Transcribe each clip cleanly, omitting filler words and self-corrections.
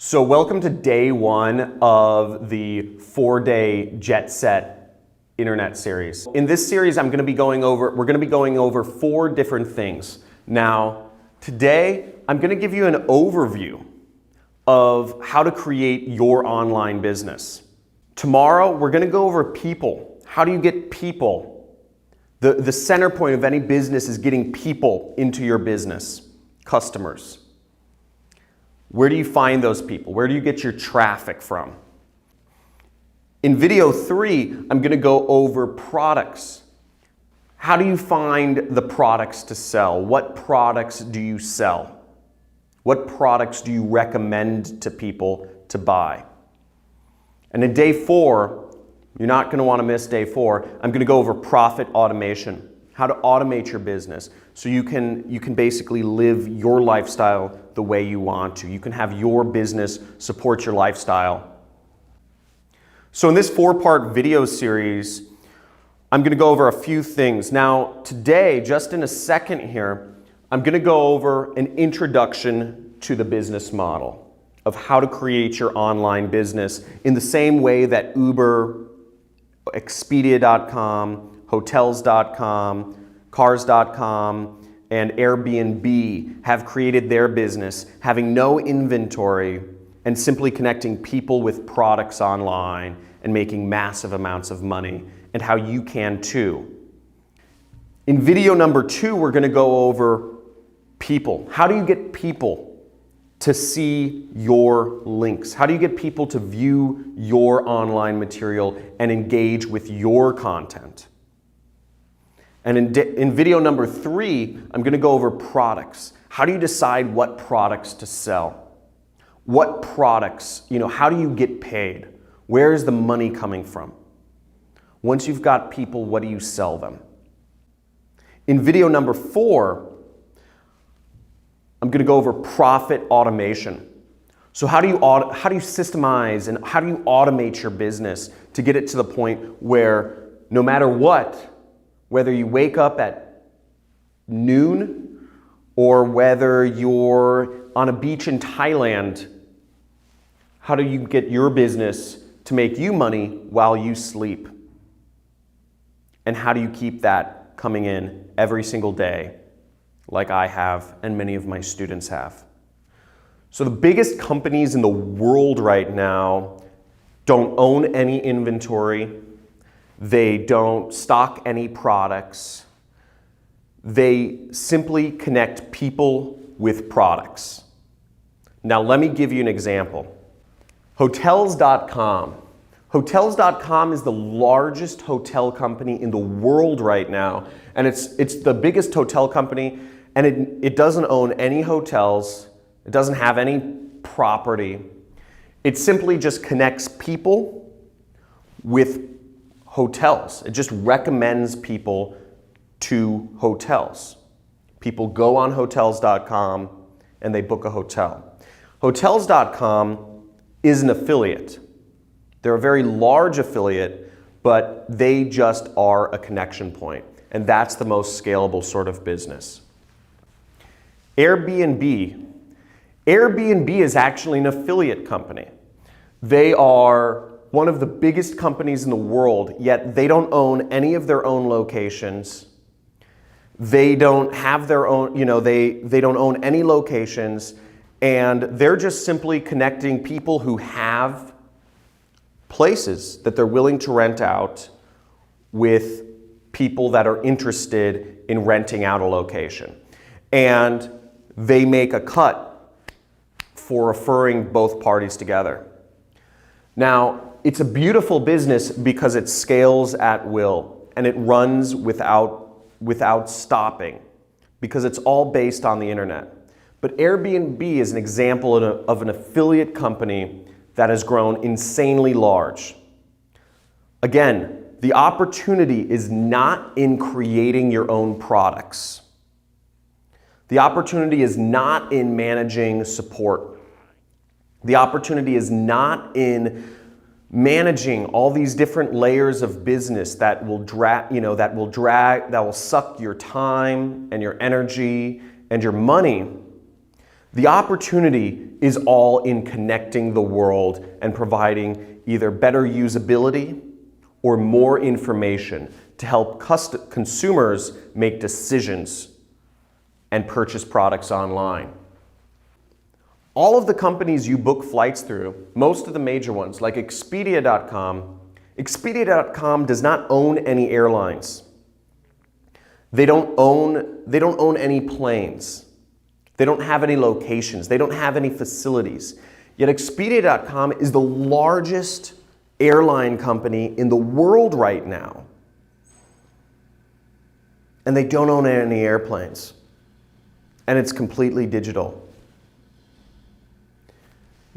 So welcome to day one of the 4-day Jet Set Internet series. In this series, we're going to be going over 4 different things. Now, today, I'm going to give you an overview of how to create your online business. Tomorrow, we're going to go over people. How do you get people? The center point of any business is getting people into your business, customers. Where do you find those people? Where do you get your traffic from? In video 3, I'm going to go over products. How do you find the products to sell? What products do you sell? What products do you recommend to people to buy? And in day 4, you're not going to want to miss day 4, I'm going to go over profit automation. How to automate your business so you can basically live your lifestyle the way you want to. You can have your business support your lifestyle. So in this 4-part video series, I'm going to go over a few things. Now today, just in a second here, I'm going to go over an introduction to the business model of how to create your online business in the same way that Uber, Expedia.com, Hotels.com, Cars.com, and Airbnb have created their business, having no inventory and simply connecting people with products online and making massive amounts of money, and how you can too. In video number 2, we're going to go over people. How do you get people to see your links? How do you get people to view your online material and engage with your content? And in video number 3, I'm going to go over products. How do you decide what products to sell? What products, how do you get paid? Where is the money coming from? Once you've got people, what do you sell them? In video number 4, I'm going to go over profit automation. So how do you systemize and how do you automate your business to get it to the point where no matter what, whether you wake up at noon or whether you're on a beach in Thailand, how do you get your business to make you money while you sleep? And how do you keep that coming in every single day like I have and many of my students have? So the biggest companies in the world right now don't own any inventory. They don't stock any products. They simply connect people with products. Now let me give you an example. Hotels.com. Hotels.com is the largest hotel company in the world right now, and it's the biggest hotel company, and it doesn't own any hotels. It doesn't have any property. It simply just connects people with hotels. It just recommends people to hotels. People go on hotels.com and they book a hotel. Hotels.com is an affiliate. They're a very large affiliate, but they just are a connection point. And that's the most scalable sort of business. Airbnb. Airbnb is actually an affiliate company. They are one of the biggest companies in the world, yet they don't own any of their own locations. They don't have their own, they don't own any locations, and they're just simply connecting people who have places that they're willing to rent out with people that are interested in renting out a location. And they make a cut for referring both parties together. Now, it's a beautiful business because it scales at will and it runs without stopping because it's all based on the internet. But Airbnb is an example of an affiliate company that has grown insanely large. Again, the opportunity is not in creating your own products. The opportunity is not in managing support. The opportunity is not in managing all these different layers of business that will suck your time and your energy and your money. The opportunity is all in connecting the world and providing either better usability or more information to help consumers make decisions and purchase products online. All of the companies you book flights through, most of the major ones like Expedia.com, Expedia.com does not own any airlines. They don't own any planes. They don't have any locations. They don't have any facilities. Yet Expedia.com is the largest airline company in the world right now. And they don't own any airplanes. And it's completely digital.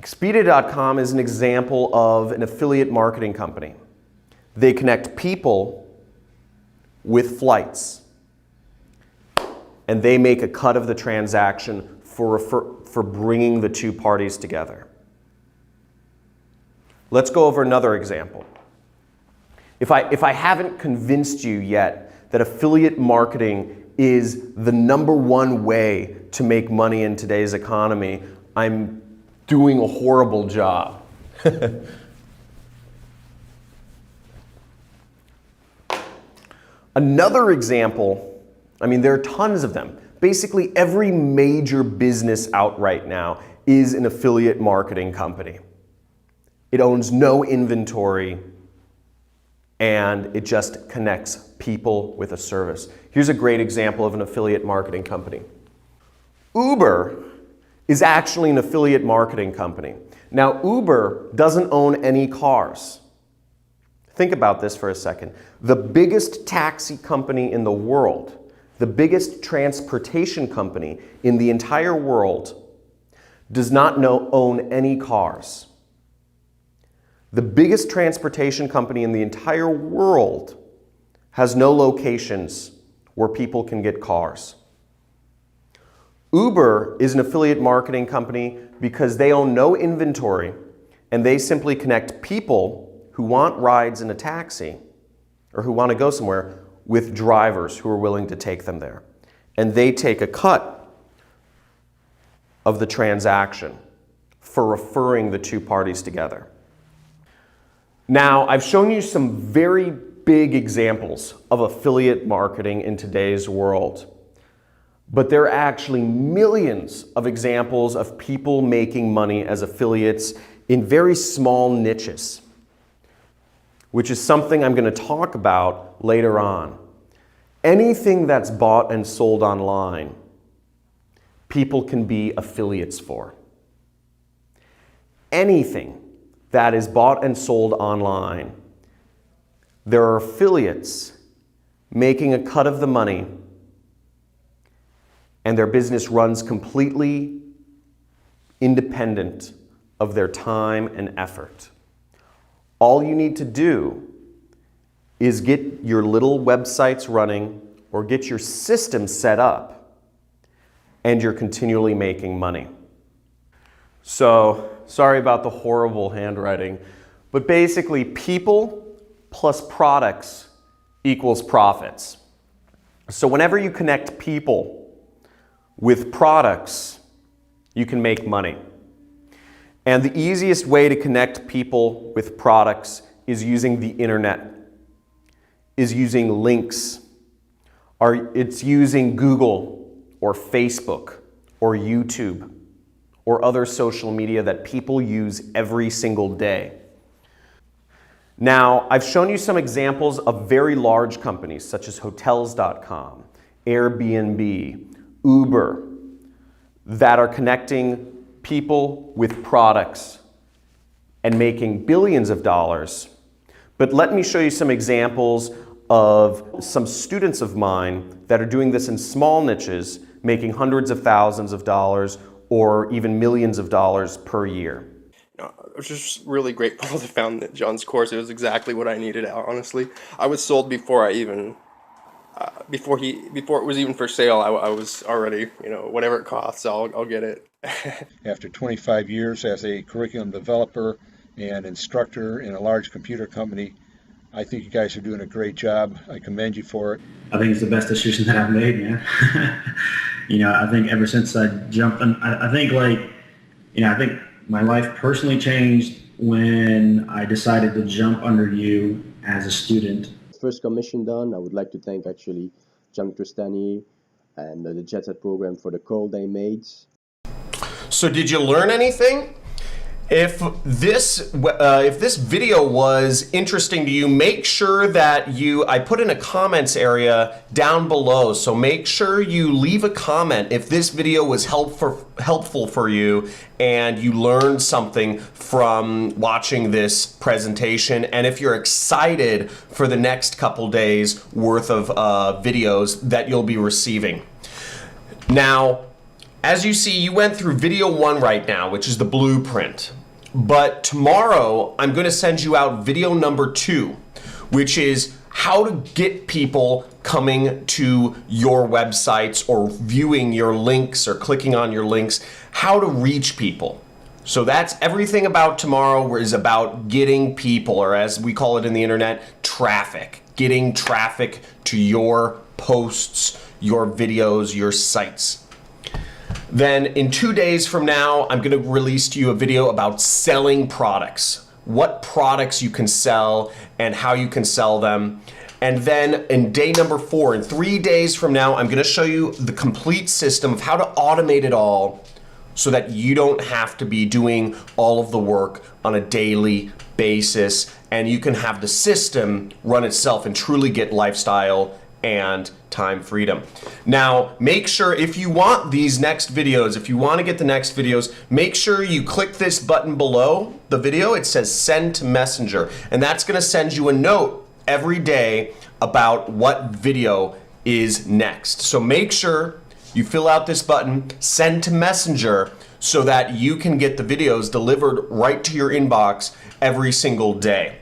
Expedia.com is an example of an affiliate marketing company. They connect people with flights, and they make a cut of the transaction for bringing the two parties together. Let's go over another example. If I haven't convinced you yet that affiliate marketing is the #1 way to make money in today's economy, I'm doing a horrible job. Another example, I mean, there are tons of them. Basically, every major business out right now is an affiliate marketing company. It owns no inventory, and it just connects people with a service. Here's a great example of an affiliate marketing company. Uber is actually an affiliate marketing company. Now, Uber doesn't own any cars. Think about this for a second. The biggest taxi company in the world, the biggest transportation company in the entire world, does not own any cars. The biggest transportation company in the entire world has no locations where people can get cars. Uber is an affiliate marketing company because they own no inventory, and they simply connect people who want rides in a taxi or who want to go somewhere with drivers who are willing to take them there. And they take a cut of the transaction for referring the two parties together. Now, I've shown you some very big examples of affiliate marketing in today's world. But there are actually millions of examples of people making money as affiliates in very small niches, which is something I'm going to talk about later on. Anything that's bought and sold online, people can be affiliates for. Anything that is bought and sold online, there are affiliates making a cut of the money, and their business runs completely independent of their time and effort. All you need to do is get your little websites running or get your system set up, and you're continually making money. So, sorry about the horrible handwriting, but basically people plus products equals profits. So whenever you connect people with products, you can make money. And the easiest way to connect people with products is using the internet, is using links, or it's using Google or Facebook or YouTube or other social media that people use every single day. Now, I've shown you some examples of very large companies such as Hotels.com, Airbnb, Uber, that are connecting people with products and making billions of dollars. But let me show you some examples of some students of mine that are doing this in small niches, making hundreds of thousands of dollars or even millions of dollars per year. I was just really grateful to found John's course. It was exactly what I needed, honestly. I was sold before I even before it was even for sale. I was already, whatever it costs, I'll get it. After 25 years as a curriculum developer and instructor in a large computer company, I think you guys are doing a great job. I commend you for it. I think it's the best decision that I've made, man. I think ever since I jumped on, I think I think my life personally changed when I decided to jump under you as a student. First commission done, I would like to thank actually John Tristani and the Jet Set program for the call they made. So did you learn anything? If this video was interesting to you, make sure that I put in a comments area down below. So make sure you leave a comment if this video was helpful for you and you learned something from watching this presentation. And if you're excited for the next couple days worth of videos that you'll be receiving. Now, as you see, you went through video 1 right now, which is the blueprint. But tomorrow, I'm going to send you out video number 2, which is how to get people coming to your websites or viewing your links or clicking on your links, how to reach people. So that's everything about tomorrow is about getting people, or as we call it in the internet, traffic. Getting traffic to your posts, your videos, your sites. Then in 2 days from now, I'm going to release to you a video about selling products. What products you can sell and how you can sell them. And then in day number 4, in 3 days from now, I'm going to show you the complete system of how to automate it all so that you don't have to be doing all of the work on a daily basis, and you can have the system run itself and truly get lifestyle and time freedom. Now, make sure if you want these next videos, if you want to get the next videos, make sure you click this button below the video. It says send to messenger, and that's going to send you a note every day about what video is next. So make sure you fill out this button, send to messenger, so that you can get the videos delivered right to your inbox every single day.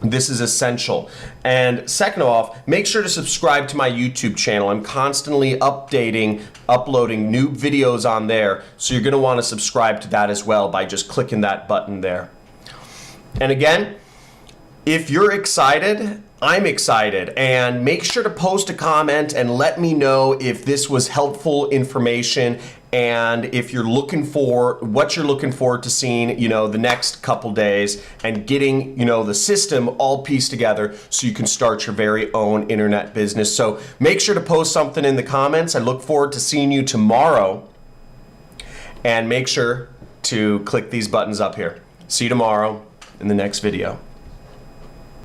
This is essential. And second off, make sure to subscribe to my YouTube channel. I'm constantly uploading new videos on there, so you're going to want to subscribe to that as well by just clicking that button there. And again, if you're excited, I'm excited, and make sure to post a comment and let me know if this was helpful information and if you're looking for what you're looking forward to seeing, the next couple days and getting, the system all pieced together so you can start your very own internet business. So make sure to post something in the comments. I look forward to seeing you tomorrow, and make sure to click these buttons up here. See you tomorrow in the next video.